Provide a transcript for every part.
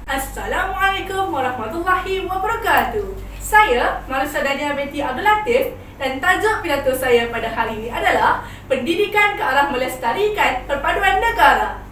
Assalamualaikum warahmatullahi wabarakatuh. Saya Marusa Dania binti Abdul Latif dan tajuk pidato saya pada hari ini adalah Pendidikan ke arah melestarikan perpaduan negara.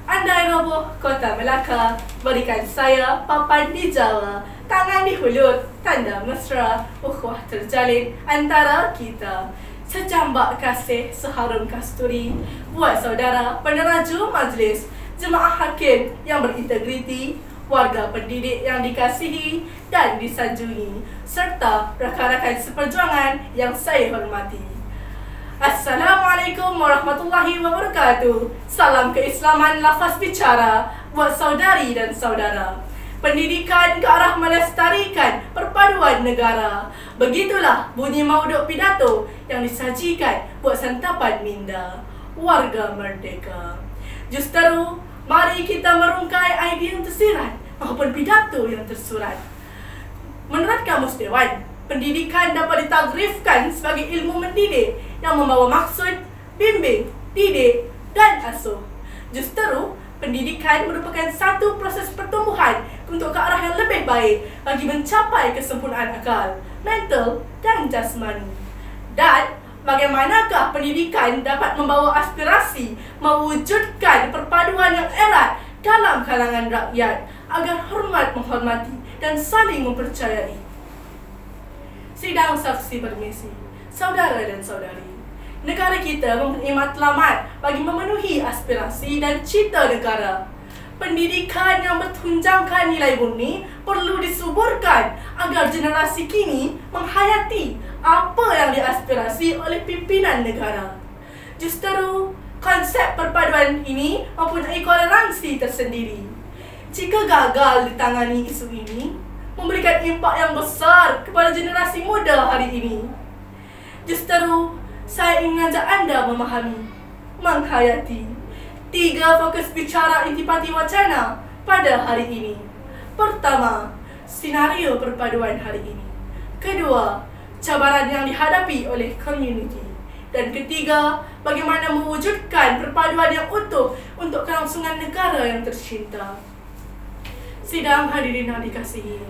Andai roboh kota Melaka, berikan saya papan di Jawa, tangan di Hulud, tanda mesra, ukhuwah terjalin antara kita. Secambak kasih seharum kasturi buat saudara peneraju majlis, jemaah hakim yang berintegriti, warga pendidik yang dikasihi dan disanjungi, serta rakan-rakan seperjuangan yang saya hormati. Assalamualaikum warahmatullahi wabarakatuh. Salam keislaman lafaz bicara buat saudari dan saudara. Pendidikan ke arah melestarikan perpaduan negara. Begitulah bunyi mauduk pidato yang disajikan buat santapan minda warga merdeka. Justeru, mari kita merungkai idea yang tersirat maupun pidato yang tersurat. Menurut Kamus Dewan, pendidikan dapat ditagrifkan sebagai ilmu mendidik yang membawa maksud bimbing, didik dan asuh. Justeru, pendidikan merupakan satu proses pertumbuhan untuk ke arah yang lebih baik bagi mencapai kesempurnaan akal, mental dan jasmani. Dan bagaimanakah pendidikan dapat membawa aspirasi mewujudkan perpaduan yang erat dalam kalangan rakyat agar hormat menghormati dan saling mempercayai. Sidang saksi permisi, saudara dan saudari. Negara kita mempunyai matlamat bagi memenuhi aspirasi dan cita negara. Pendidikan yang bertunjangkan nilai murni perlu disuburkan agar generasi kini menghayati apa yang diaspirasi oleh pimpinan negara. Justeru, konsep perpaduan ini mempunyai toleransi tersendiri. Jika gagal ditangani isu ini, memberikan impak yang besar kepada generasi muda hari ini. Justeru, saya ingin mengajak anda memahami, menghayati 3 fokus bicara intipati wacana pada hari ini. Pertama, senario perpaduan hari ini. Kedua, cabaran yang dihadapi oleh komuniti. Dan ketiga, bagaimana mewujudkan perpaduan yang utuh untuk kelangsungan negara yang tercinta. Sidang hadirin yang dikasihi,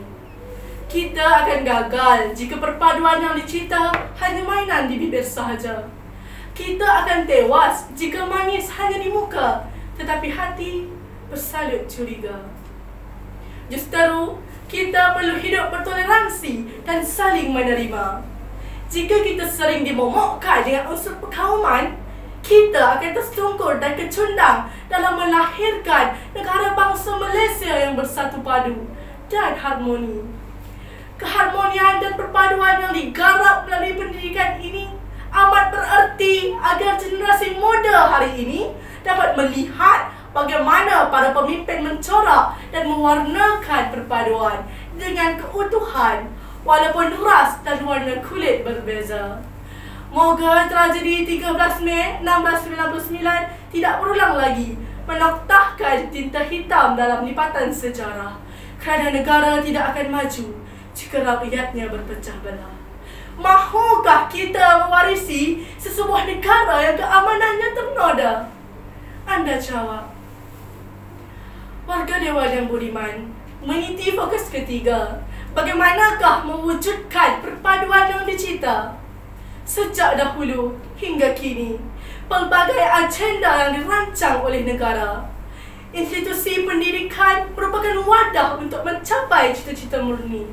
kita akan gagal jika perpaduan yang dicipta hanya mainan di bibir sahaja. Kita akan tewas jika manis hanya di muka, tetapi hati bersalut curiga. Justeru, kita perlu hidup bertoleransi dan saling menerima. Jika kita sering dimomokkan dengan unsur perkauman, kita akan tersungkur dan kecundang dalam melahirkan negara bangsa Malaysia yang bersatu padu dan harmoni. Keharmonian dan perpaduan yang digarap melalui pendidikan ini amat bererti agar generasi muda hari ini dapat melihat bagaimana para pemimpin mencorak dan mewarnakan perpaduan dengan keutuhan walaupun ras dan warna kulit berbeza. Moga tragedi 13 Mei 1699 tidak berulang lagi menoktahkan tinta hitam dalam lipatan sejarah, kerana negara tidak akan maju jika rakyatnya berpecah belah. Mahukah kita mewarisi sesebuah negara yang keamanannya ternoda? Anda jawab. Warga Dewan yang budiman, meniti fokus ketiga. Bagaimanakah mewujudkan perpaduan yang dicipta? Sejak dahulu hingga kini, pelbagai agenda yang dirancang oleh negara. Institusi pendidikan merupakan wadah untuk mencapai cita-cita murni.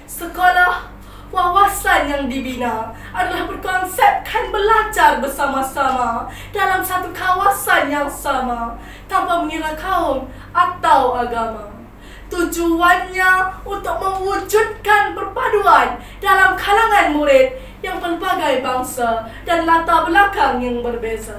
Sekolah, wawasan yang dibina adalah berkonsepkan belajar bersama-sama dalam satu kawasan yang sama tanpa mengira kaum atau agama. Tujuannya untuk mewujudkan perpaduan dalam kalangan murid yang pelbagai bangsa dan latar belakang yang berbeza.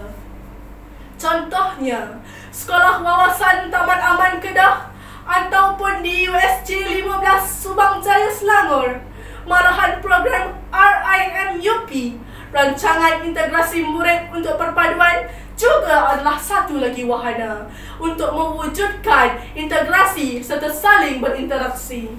Contohnya, Sekolah Wawasan Taman Aman Kedah ataupun di USJ 15 Subang Jaya Selangor, marahan program RIMUP, rancangan integrasi murid untuk perpaduan, juga adalah satu lagi wahana untuk mewujudkan integrasi serta saling berinteraksi.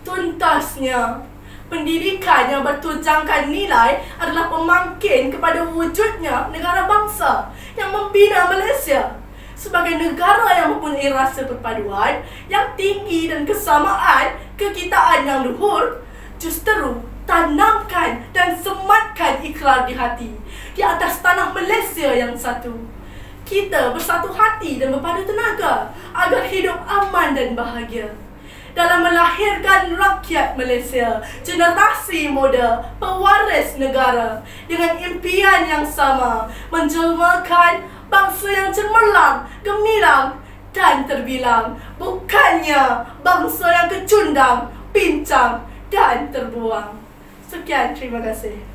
Tuntasnya, pendidikan yang bertunjangkan nilai adalah pemangkin kepada wujudnya negara bangsa yang membina Malaysia. sebagai negara yang mempunyai rasa perpaduan yang tinggi dan kesamaan kekitaan yang luhur, justeru tanamkan dan sematkan ikrar di hati di atas tanah Malaysia yang satu. Kita bersatu hati dan berpadu tenaga agar hidup aman dan bahagia dalam melahirkan rakyat Malaysia, generasi muda, pewaris negara dengan impian yang sama, menjelmakan bangsa yang cemerlang, gemilang dan terbilang, bukannya bangsa yang kecundang, pincang dan terbuang. Sekian, terima kasih.